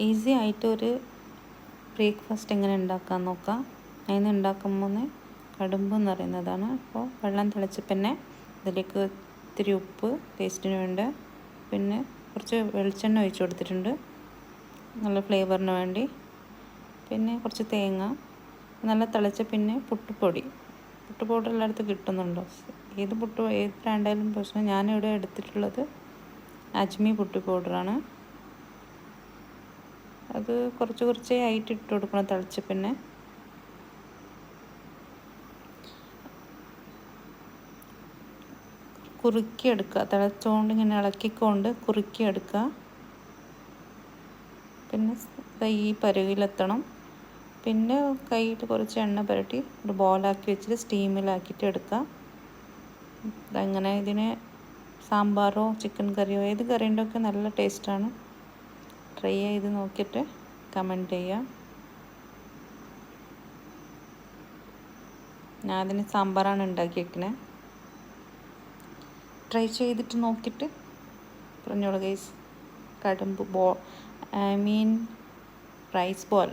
Easy ആയിട്ടൊരു breakfast എങ്ങനെ ഉണ്ടാക്കാൻ നോക്കാം. അതിന് ഉണ്ടാക്കുമ്പോൾ കടുമ്പ് എന്ന് പറയുന്നതാണ്. അപ്പോൾ വെള്ളം തിളച്ച് പിന്നെ ഇതിലേക്ക് ഇത്തിരി ഉപ്പ് ടേസ്റ്റിന് വേണ്ട, പിന്നെ കുറച്ച് വെളിച്ചെണ്ണ ഒഴിച്ച് കൊടുത്തിട്ടുണ്ട് നല്ല ഫ്ലേവറിന് വേണ്ടി. പിന്നെ കുറച്ച് തേങ്ങ, നല്ല തിളച്ച പിന്നെ പുട്ടുപൊടി എല്ലായിടത്തും കിട്ടുന്നുണ്ടോ? ഏത് ബ്രാൻഡായാലും പ്രശ്നം. ഞാനിവിടെ എടുത്തിട്ടുള്ളത് അജ്മി പുട്ട് പൗഡറാണ്. അത് കുറച്ച് ആയിട്ട് ഇട്ട് കൊടുക്കണം തിളച്ച് പിന്നെ. കുറുക്കിയെടുക്കുക, തിളച്ചുകൊണ്ട് ഇങ്ങനെ ഇളക്കിക്കൊണ്ട് കുറുക്കിയെടുക്കുക. പിന്നെ ഈ പരുവിലെത്തണം. പിന്നെ കയ്യിൽ കുറച്ച് എണ്ണ പുരട്ടി ഒരു ബോളാക്കി വെച്ചിട്ട് സ്റ്റീമിലാക്കിയിട്ട് എടുക്കുക. അങ്ങനെ ഇതിന് സാമ്പാറോ ചിക്കൻ കറിയോ ഏത് കറിയുടെ ഒക്കെ നല്ല ടേസ്റ്റാണ്. ട്രൈ ചെയ്ത് നോക്കിയിട്ട് കമൻറ്റ് ചെയ്യാം. ഞാൻ അതിന് സാമ്പാറാണ് ഉണ്ടാക്കിയേക്കുന്നത്. ട്രൈ ചെയ്തിട്ട് നോക്കിയിട്ട് പറഞ്ഞോളൂ ഗൈസ്. കടുമ്പ് rice ball